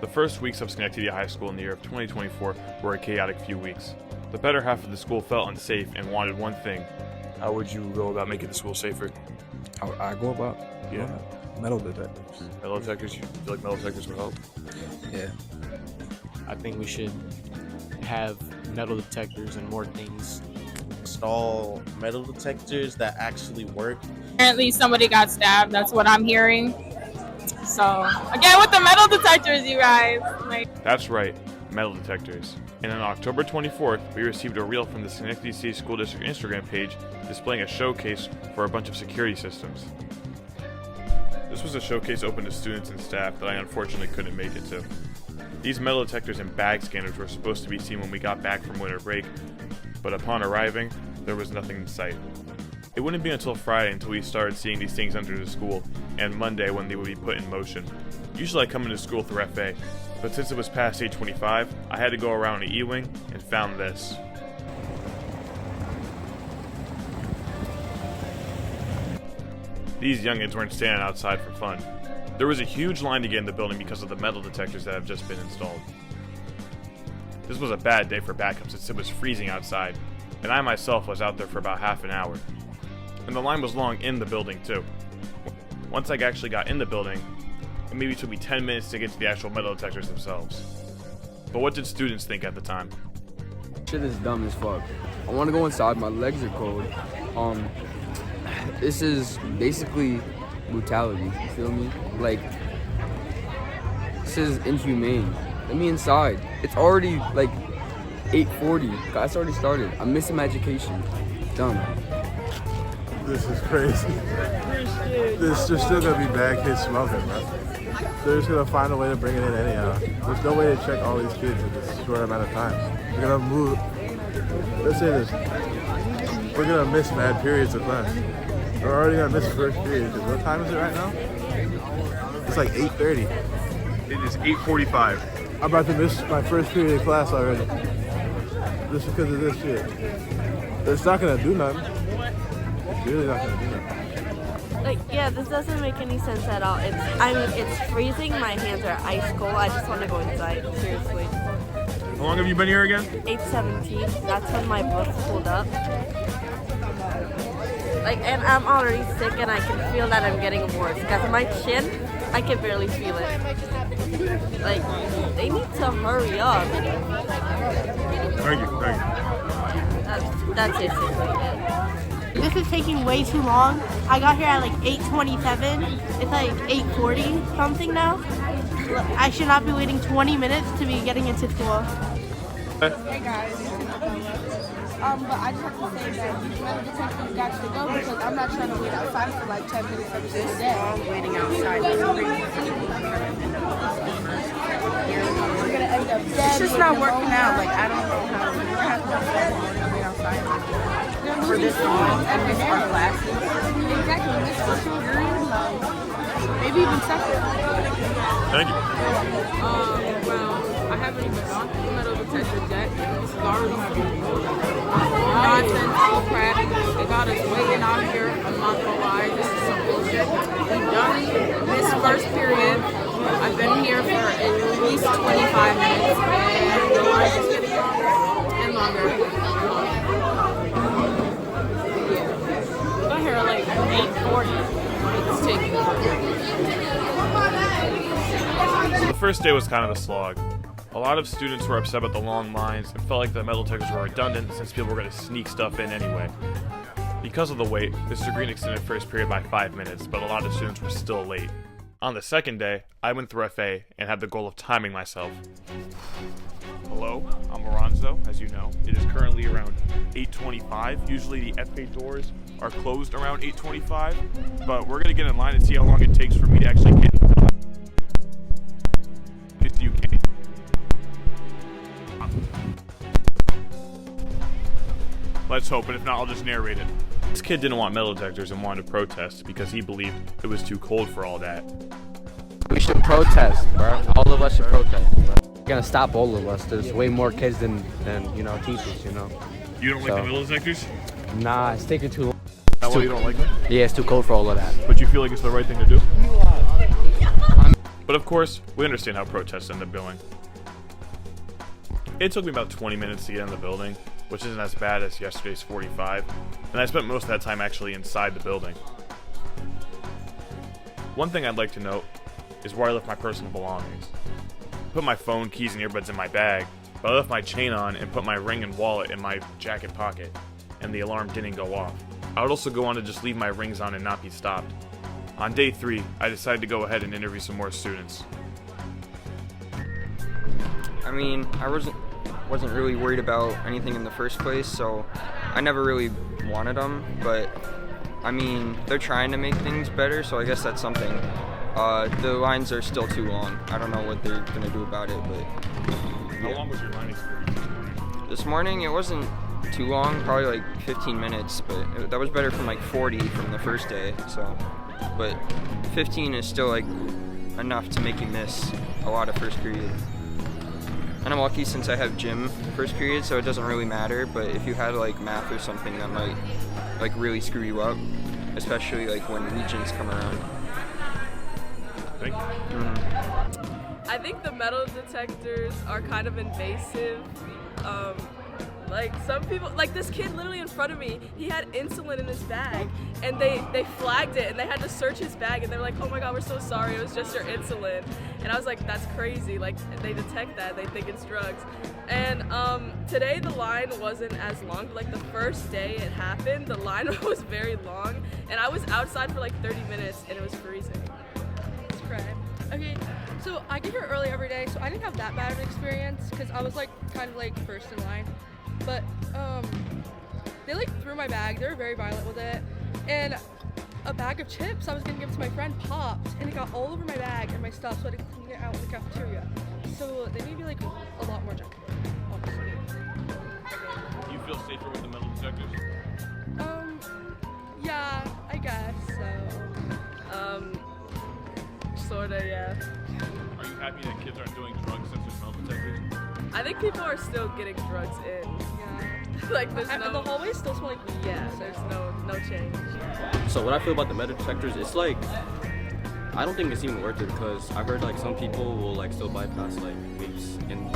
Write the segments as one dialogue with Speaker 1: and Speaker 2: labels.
Speaker 1: The first weeks of Schenectady High School in the year of 2024 were a chaotic few weeks. The better half of the school felt unsafe and wanted one thing.
Speaker 2: How would you go about making the school safer?
Speaker 3: How I go about?
Speaker 1: Yeah.
Speaker 3: Metal detectors.
Speaker 1: Metal detectors? You feel like metal detectors would help?
Speaker 3: Yeah.
Speaker 4: I think we should have metal detectors and more things.
Speaker 5: Install metal detectors that actually work.
Speaker 6: Apparently somebody got stabbed, that's what I'm hearing. So, again with the metal detectors, you guys.
Speaker 1: That's right, metal detectors. And on October 24th, we received a reel from the Schenectady City School District Instagram page displaying a showcase for a bunch of security systems. This was a showcase open to students and staff that I unfortunately couldn't make it to. These metal detectors and bag scanners were supposed to be seen when we got back from winter break, but upon arriving, there was nothing in sight. It wouldn't be until Friday until we started seeing these things enter the school, and Monday when they would be put in motion. Usually I come into school through FA, but since it was past 8:25, I had to go around to E-Wing and found this. These youngins weren't standing outside for fun. There was a huge line to get in the building because of the metal detectors that have just been installed. This was a bad day for backup since it was freezing outside, and I myself was out there for about half an hour. And the line was long in the building too. Once I actually got in the building, it maybe took me 10 minutes to get to the actual metal detectors themselves. But what did students think at the time?
Speaker 3: Shit is dumb as fuck. I want to go inside. My legs are cold. This is basically brutality. You feel me? Like, this is inhumane. Let me inside. It's already like 8:40. Class already started. I'm missing my education. Dumb.
Speaker 7: This is crazy. There's still gonna be bad kids smoking, bro. They're just gonna find a way to bring it in anyhow. There's no way to check all these kids in this short amount of time. They're gonna move. Let's say this. We're gonna miss mad periods of class. We're already gonna miss first period. What time is it right now? It's like 8:30.
Speaker 1: It is 8:45.
Speaker 7: I'm about to miss my first period of class already. Just because of this shit. It's not gonna do nothing. It's really not gonna do nothing.
Speaker 8: Like, yeah, this doesn't make any sense at all. It's freezing. My hands are ice cold. I just want to go inside. Seriously.
Speaker 1: How long have you been here again?
Speaker 8: 8:17. That's when my bus pulled up. Like, and I'm already sick, and I can feel that I'm getting worse. Because my chin, I can barely feel it. Like, they need to hurry up.
Speaker 1: Thank you.
Speaker 8: That's basically it.
Speaker 9: This is taking way too long. I got here at like 8:27. It's like 8:40 something now. I should not be waiting 20 minutes to be getting into school.
Speaker 6: Hey guys. But I just have to say that these metal detectors got to go because I'm not trying to wait outside for like 10 minutes every single day. I'm waiting outside. We're gonna end up dead. It's just not working out. Like, I don't know how we're gonna have to wait outside for this long and miss our classes. Exactly, miss our children. Maybe even separate.
Speaker 1: Thank you.
Speaker 10: Well, I haven't even gone through the metal detector yet. This is already nonsense, all crap. They got us waiting out here. I'm not gonna lie, this is some bullshit. We've done this first period. I've been here for at least 25 minutes, and the line is getting longer and longer. I got here at like 8:40. It's taking
Speaker 1: So the first day was kind of a slog. A lot of students were upset about the long lines and felt like the metal detectors were redundant since people were going to sneak stuff in anyway. Because of the wait, Mr. Green extended first period by 5 minutes, but a lot of students were still late. On the second day, I went through FA and had the goal of timing myself. Hello, I'm Lorenzo, as you know. It is currently around 8:25. Usually the FA doors are closed around 8:25, but we're going to get in line and see how long it takes for me to actually get you can. Let's hope, and if not, I'll just narrate it. This kid didn't want metal detectors and wanted to protest because he believed it was too cold for all that.
Speaker 3: We should protest, bro. All of us should protest, bro. We're gonna stop all of us. There's way more kids than teachers,
Speaker 1: You don't like the metal detectors?
Speaker 3: Nah, it's taking too long.
Speaker 1: Is that why you don't like them?
Speaker 3: Yeah, it's too cold for all of that.
Speaker 1: But you feel like it's the right thing to do? But of course, we understand how protests end up going. It took me about 20 minutes to get in the building, which isn't as bad as yesterday's 45, and I spent most of that time actually inside the building. One thing I'd like to note is where I left my personal belongings. I put my phone, keys, and earbuds in my bag, but I left my chain on and put my ring and wallet in my jacket pocket, and the alarm didn't go off. I would also go on to just leave my rings on and not be stopped. On day 3, I decided to go ahead and interview some more students.
Speaker 3: I mean, I wasn't really worried about anything in the first place, so I never really wanted them, but I mean, they're trying to make things better, so I guess that's something. The lines are still too long. I don't know what they're gonna do about it, but
Speaker 1: How long was your line experience?
Speaker 3: this morning it wasn't too long, probably like 15 minutes, but that was better from like 40 from the first day, so. But 15 is still like enough to make you miss a lot of first period. And I'm lucky since I have gym first period, so it doesn't really matter, but if you had like math or something, that might like really screw you up, especially like when regions come around.
Speaker 1: Thank you.
Speaker 8: I think the metal detectors are kind of invasive. Like some people, like this kid literally in front of me, he had insulin in his bag, and they flagged it, and they had to search his bag, and they're like, oh my god, we're so sorry, it was just your insulin. And I was like, that's crazy, like they detect that, they think it's drugs. And today the line wasn't as long, but like the first day it happened, the line was very long, and I was outside for like 30 minutes, and it was freezing.
Speaker 9: It's crazy. Okay, so I get here early every day, so I didn't have that bad of an experience because I was like kind of like first in line. But they like threw my bag. They were very violent with it, and a bag of chips I was gonna give to my friend popped, and it got all over my bag and my stuff, so I had to clean it out in the cafeteria. So they need to be like a lot more gentle, honestly.
Speaker 1: Do you feel safer with the metal detectors?
Speaker 9: Yeah, I guess so.
Speaker 8: Sorta, yeah.
Speaker 1: Are you happy that kids aren't doing drugs since there's metal detectors?
Speaker 8: I think people are still getting drugs in.
Speaker 9: Yeah.
Speaker 8: Like there's
Speaker 9: And the hallways still smell like weed.
Speaker 8: yeah, there's no change.
Speaker 11: So what I feel about the metal detectors, it's like, I don't think it's even worth it because I heard like some people will like still bypass like vapes and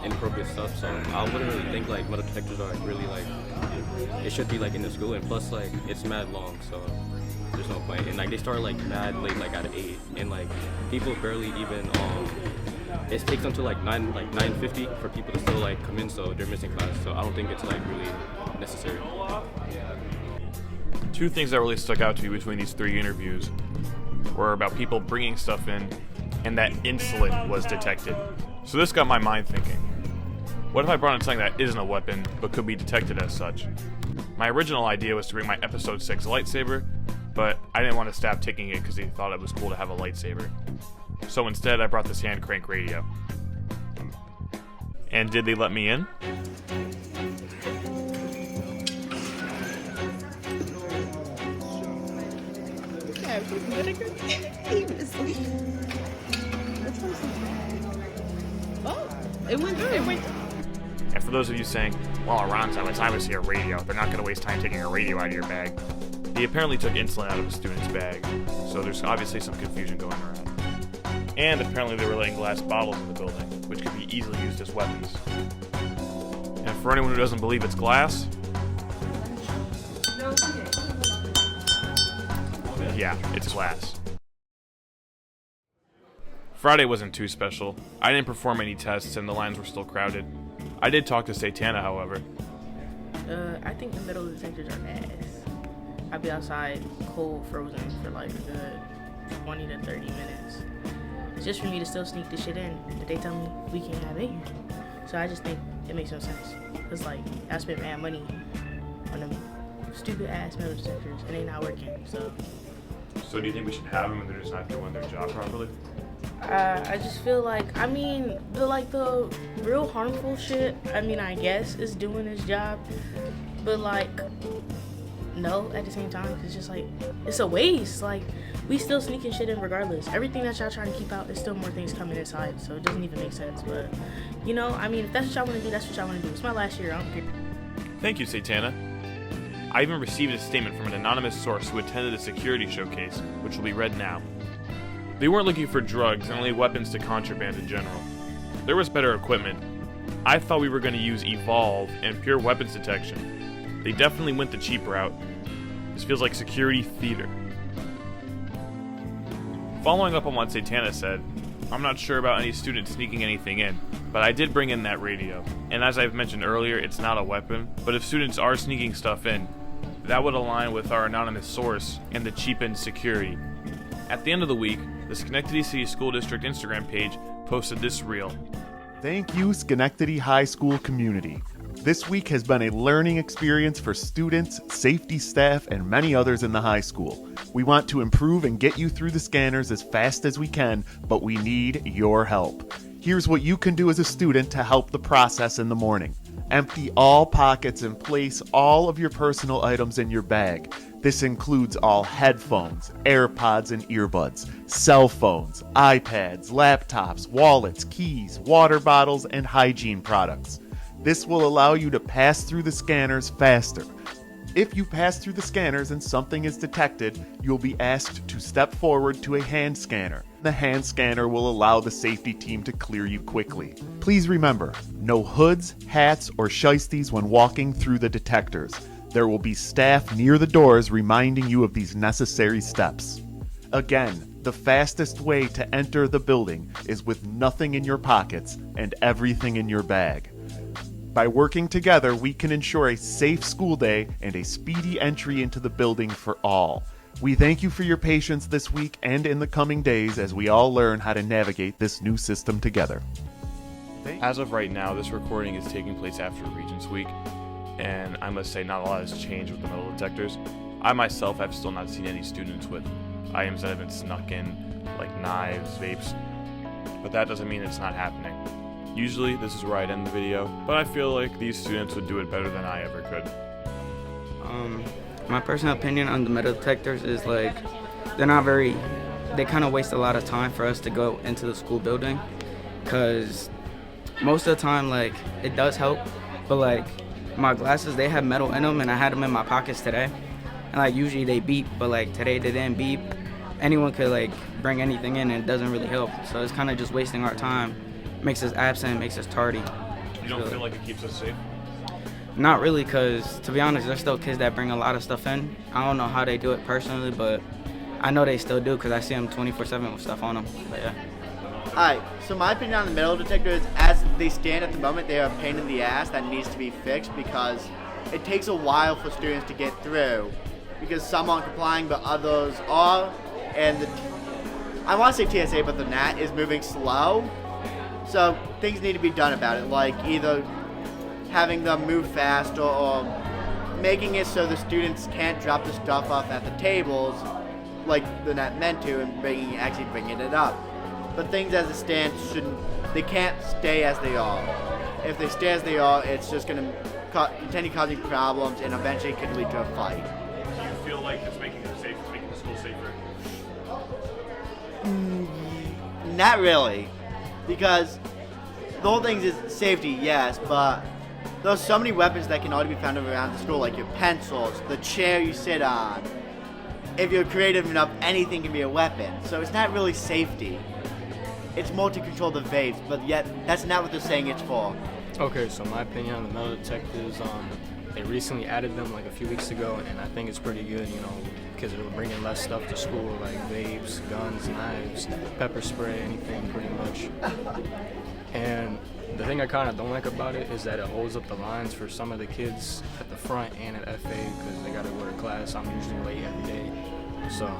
Speaker 11: inappropriate stuff. So I wouldn't really think like metal detectors are like really like, it should be like in the school, and plus like it's mad long, so there's no point. And like they start like mad late, like at 8, and like people barely even it takes until like 9:50 for people to still like come in, so they're missing class. So I don't think it's like really necessary.
Speaker 1: Two things that really stuck out to me between these 3 interviews were about people bringing stuff in and that insulin was detected. So this got my mind thinking. What if I brought in something that isn't a weapon but could be detected as such? My original idea was to bring my episode 6 lightsaber, but I didn't want to staff taking it because they thought it was cool to have a lightsaber. So instead I brought this hand crank radio. And did they let me in?
Speaker 6: Oh, it went good.
Speaker 1: And for those of you saying, well, around time, it's obviously a radio, they're not going to waste time taking a radio out of your bag. He apparently took insulin out of a student's bag, so there's obviously some confusion going around. And apparently they were letting glass bottles in the building, which could be easily used as weapons. And for anyone who doesn't believe it's glass, yeah, it's glass. Friday wasn't too special. I didn't perform any tests and the lines were still crowded. I did talk to Satana, however.
Speaker 6: I think the metal detectors are ass. I'd be outside cold frozen for like a good 20 to 30 minutes. Just for me to still sneak this shit in that they tell me we can't have in here. So I just think it makes no sense. It's like I spent mad money on them stupid ass metal detectors and they not working. So
Speaker 1: do you think we should have them and they're just not doing their job properly?
Speaker 6: I just feel like, I mean, the real harmful shit, I mean, I guess is doing its job, but like, no, at the same time, it's just like, it's a waste. Like, we still sneaking shit in regardless. Everything that y'all trying to keep out, there's still more things coming inside, so it doesn't even make sense. But, you know, I mean, if that's what y'all want to do, that's what y'all want to do. It's my last year, I don't care.
Speaker 1: Thank you, Satana. I even received a statement from an anonymous source who attended a security showcase, which will be read now. They weren't looking for drugs and only weapons to contraband in general. There was better equipment. I thought we were going to use Evolve and pure weapons detection. They definitely went the cheap route. This feels like security theater. Following up on what Satana said, I'm not sure about any students sneaking anything in, but I did bring in that radio. And as I've mentioned earlier, it's not a weapon, but if students are sneaking stuff in, that would align with our anonymous source and the cheapened security. At the end of the week, the Schenectady City School District Instagram page posted this reel.
Speaker 12: Thank you, Schenectady High School community. This week has been a learning experience for students, safety staff, and many others in the high school. We want to improve and get you through the scanners as fast as we can, but we need your help. Here's what you can do as a student to help the process in the morning. Empty all pockets and place all of your personal items in your bag. This includes all headphones, AirPods and earbuds, cell phones, iPads, laptops, wallets, keys, water bottles, and hygiene products. This will allow you to pass through the scanners faster. If you pass through the scanners and something is detected, you'll be asked to step forward to a hand scanner. The hand scanner will allow the safety team to clear you quickly. Please remember, no hoods, hats, or shiesties when walking through the detectors. There will be staff near the doors reminding you of these necessary steps. Again, the fastest way to enter the building is with nothing in your pockets and everything in your bag. By working together, we can ensure a safe school day and a speedy entry into the building for all. We thank you for your patience this week and in the coming days as we all learn how to navigate this new system together.
Speaker 1: As of right now, this recording is taking place after Regents Week, and I must say not a lot has changed with the metal detectors. I myself have still not seen any students with items that have been snuck in, like knives, vapes, but that doesn't mean it's not happening. Usually this is where I'd end the video, but I feel like these students would do it better than I ever could.
Speaker 13: My personal opinion on the metal detectors is like, they kind of waste a lot of time for us to go into the school building, because most of the time, like, it does help, but like, my glasses, they have metal in them, and I had them in my pockets today, and like, usually they beep, but like, today they didn't beep. Anyone could like bring anything in, and it doesn't really help, so it's kind of just wasting our time. Makes us absent, makes us tardy.
Speaker 1: You don't feel like it keeps us safe?
Speaker 13: Not really, because to be honest, there's still kids that bring a lot of stuff in. I don't know how they do it personally, but I know they still do because I see them 24/7 with stuff on them. But yeah.
Speaker 14: Alright, so my opinion on the metal detectors, as they stand at the moment, they are a pain in the ass that needs to be fixed because it takes a while for students to get through because some aren't complying, but others are. And I want to say TSA, but the NAT is moving slow. So things need to be done about it, like either having them move fast or making it so the students can't drop the stuff off at the tables like the NAT meant to and actually bringing it up. But things as it stands they can't stay as they are. If they stay as they are, it's just going to continue causing problems and eventually could lead to a fight.
Speaker 1: Do you feel like it's making it safe, it's making the school safer?
Speaker 14: Not really. Because the whole thing is safety, yes, but there's so many weapons that can already be found around the school, like your pencils, the chair you sit on. If you're creative enough, anything can be a weapon. So it's not really safety. It's more to control the vapes, but yet that's not what they're saying it's for.
Speaker 4: Okay, so my opinion on the metal detectors, they recently added them like a few weeks ago, and I think it's pretty good, because it'll bring in less stuff to school, like vapes, guns, knives, pepper spray, anything pretty much. And the thing I kind of don't like about it is that it holds up the lines for some of the kids at the front and at FA because they got to go to class. I'm usually late every day, so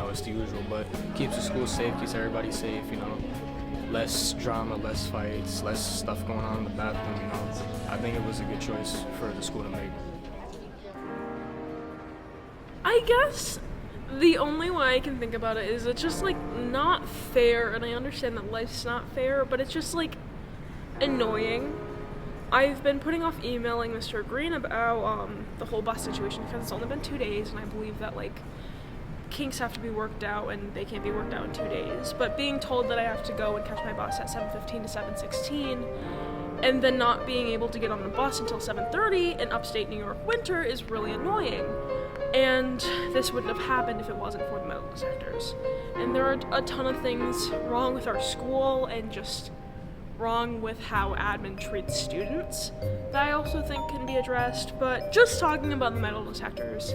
Speaker 4: it's the usual, but keeps the school safe, keeps everybody safe, less drama, less fights, less stuff going on in the bathroom, I think it was a good choice for the school to make.
Speaker 8: I guess the only way I can think about it is it's just like not fair, and I understand that life's not fair, but it's just like annoying. I've been putting off emailing Mr. Green about the whole bus situation because it's only been 2 days, and I believe that like kinks have to be worked out and they can't be worked out in 2 days. But being told that I have to go and catch my bus at 7:15 to 7:16 and then not being able to get on the bus until 7:30 in upstate New York winter is really annoying. And this wouldn't have happened if it wasn't for the metal
Speaker 15: detectors. And there are a ton of things wrong with our school and just wrong with how admin treats students that I also think can be addressed. But just talking about the metal detectors,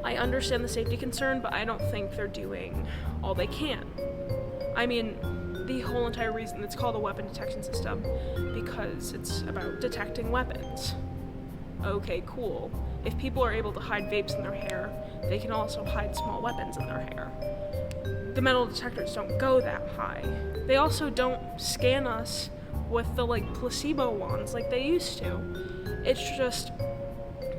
Speaker 15: I understand the safety concern, but I don't think they're doing all they can. I mean, the whole entire reason it's called a weapon detection system because it's about detecting weapons. Okay, cool. If people are able to hide vapes in their hair, they can also hide small weapons in their hair. The metal detectors don't go that high. They also don't scan us with the placebo wands like they used to. It's just,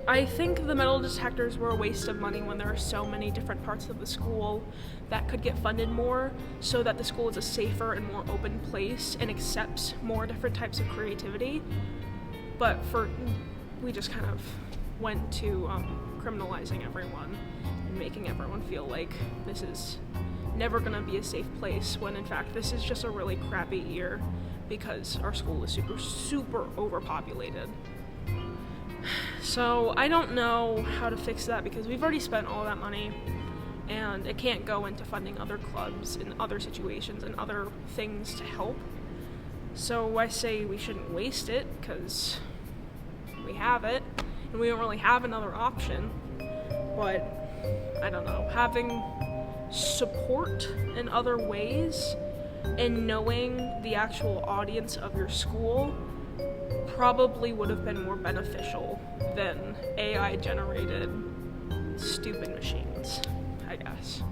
Speaker 15: I think the metal detectors were a waste of money when there are so many different parts of the school that could get funded more so that the school is a safer and more open place and accepts more different types of creativity. But we just kind of went to criminalizing everyone and making everyone feel like this is never gonna be a safe place when in fact this is just a really crappy year because our school is super overpopulated. So I don't know how to fix that because we've already spent all that money and it can't go into funding other clubs in other situations and other things to help. So I say we shouldn't waste it because we have it and we don't really have another option. But I don't know, having support in other ways and knowing the actual audience of your school probably would have been more beneficial than AI generated stupid machines, I guess.